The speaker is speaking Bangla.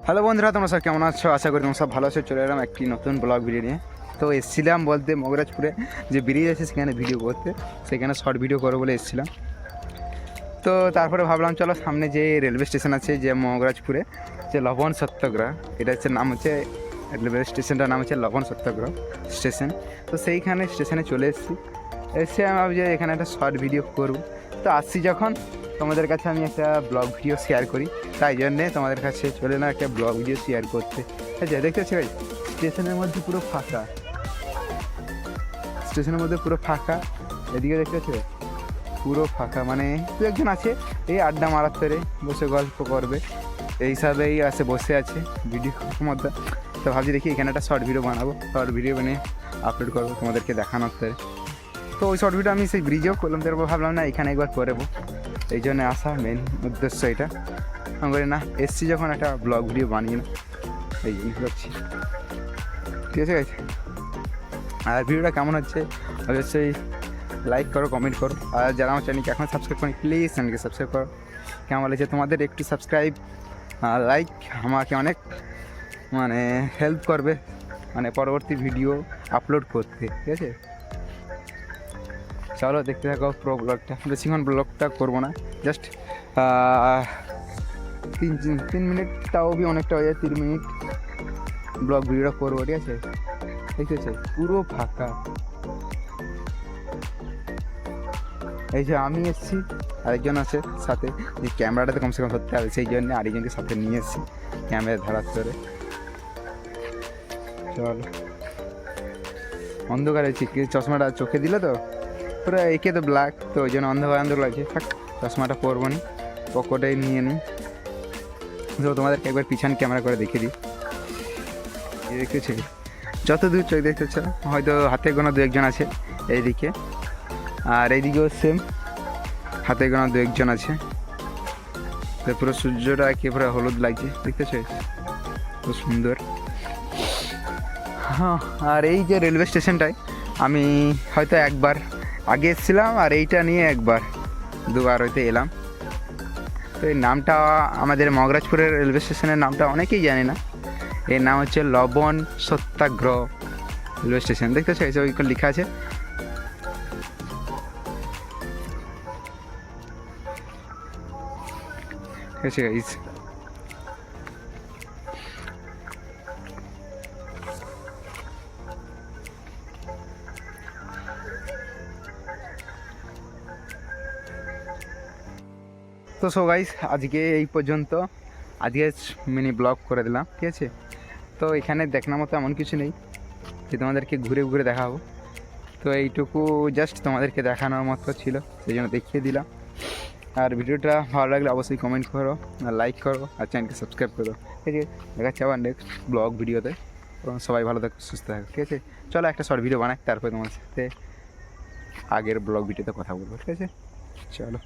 হ্যালো বন্ধুরা, তোমরা সব কেমন আছো? আশা করি তোমরা সব ভালো আছো। চলে এলাম একটি নতুন ব্লগ ভিডিও নিয়ে। তো এসেছিলাম বলতে মগরাজপুরে যে ব্রিজ আছে সেখানে ভিডিও করতে, সেখানে শর্ট ভিডিও করবো বলে এসেছিলাম। তো তারপরে ভাবলাম চলো সামনে যে রেলওয়ে স্টেশন আছে যে মগরাজপুরে, যে লবণ সত্যাগ্রহ, এটা হচ্ছে নাম হচ্ছে রেলওয়ে স্টেশনটার নাম হচ্ছে লবণ সত্যাগ্রহ স্টেশন। তো সেইখানে স্টেশনে চলে এসে আমি ভাবছি যে এখানে একটা শর্ট ভিডিও করব। তো আসছি যখন তোমাদের কাছে আমি একটা ব্লগ ভিডিও শেয়ার করি, তাই জন্যে তোমাদের কাছে চলে না একটা ব্লগ ভিডিও শেয়ার করতে। আচ্ছা দেখতে পাচ্ছি ভাই, স্টেশনের মধ্যে পুরো ফাঁকা, স্টেশনের মধ্যে পুরো ফাঁকা। এদিকে দেখতে পাচ্ছি পুরো ফাঁকা, মানে দু একজন আছে এই আড্ডা মারার তরে বসে গল্প করবে, এই হিসাবেই আছে বসে আছে ভিডিও মধ্যে। তো ভাবছি দেখি এখানে একটা শর্ট ভিডিও বানাবো, শর্ট ভিডিও বানিয়ে আপলোড করবো তোমাদেরকে দেখানোর তরে। তো ওই শর্ট ভিডিও আমি সেই ব্রিজেও করলাম, তারপর ভাবলাম না এখানে একবার করবো, এই জন্য আসা মেন উদ্দেশ্য এটা। আমি বলি না এসছি যখন একটা ব্লগ ভিডিও বানিয়ে না, এই জন্য করছি। ঠিক আছে গাইস, আর ভিডিওটা কেমন হচ্ছে অবশ্যই লাইক করো, কমেন্ট করো। আর যারা আমার চ্যানেলকে এখন সাবস্ক্রাইব করি প্লিজ চ্যানেলকে সাবস্ক্রাইব করো। কেমন লাগছে তোমাদের একটু সাবস্ক্রাইব আর লাইক আমাকে অনেক মানে হেল্প করবে, মানে পরবর্তী ভিডিও আপলোড করতে। ঠিক আছে, চলো দেখতে থাকো পুরো ব্লগটা। বেশিক্ষণ ব্লগটা করবো না, জাস্ট 3 মিনিট, তাও भी অনেকটা হয়ে যায়। 3 মিনিট ব্লগ ভিডিওটা করবো। ঠিক আছে, ঠিক আছে, পুরো ফাঁকা। এই যে আমি এসেছি, আরেকজন আছে সাথে, এই ক্যামেরাটাতে কমসে কম ধরতে হবে, সেই জন্য আরেকজনকে সাথে নিয়ে এসেছি ক্যামেরা ধরার ধরে। চলো, অন্ধকার হয়েছে, চশমাটা চোখে দিলে তো পুরো একে তো ব্ল্যাক, তো ওই জন্য অন্ধকার লাগছে। থাক, চশমাটা পরবো নি, পকেটেই নিয়ে নিই। তো তোমাদেরকে একবার পিছন ক্যামেরা করে দেখিয়ে দিই। দেখেছি যত দূর চোখ দেখতেছ, হয়তো হাতে গোনা দু একজন আছে এইদিকে, আর এইদিকেও সেম হাতে গোনা দু একজন আছে। তো পুরো সূর্যটা একেবারে হলুদ লাগছে, দেখতেছ, খুব সুন্দর। হ্যাঁ, আর এই যে রেলওয়ে স্টেশনটায় আমি হয়তো একবার আগে এসেছিলাম, আর এইটা নিয়ে দুবার হয়তো এলাম। তো এই নামটা আমাদের মগরাজপুরের রেলওয়ে স্টেশনের নামটা অনেকেই জানে না। এর নাম হচ্ছে লবণ সত্যাগ্রহ রেলওয়ে স্টেশন। দেখতেছো এই ওইখানে লেখা আছে। ঠিক আছে গাইস, তো সো গাইস আজকে এই পর্যন্ত, আজকে মিনি ব্লগ করে দিলাম। ঠিক আছে, তো এখানে দেখানোর মতো এমন কিছু নেই যে তোমাদেরকে ঘুরে ঘুরে দেখাবো। তো এইটুকু জাস্ট তোমাদেরকে দেখানোর মতো ছিল, সেই জন্য দেখিয়ে দিলাম। আর ভিডিওটা ভালো লাগলে অবশ্যই কমেন্ট করো, আর লাইক করো, আর চ্যানেলকে সাবস্ক্রাইব করো। ঠিক আছে, দেখাচ্ছি আবার নেক্সট ব্লগ ভিডিওতে। সবাই ভালো থাকো, সুস্থ থাকো। ঠিক আছে, চলো একটা শর্ট ভিডিও বানাই, তারপরে তোমার সাথে আগের ব্লগ ভিডিওতে কথা বলবো। ঠিক আছে, চলো।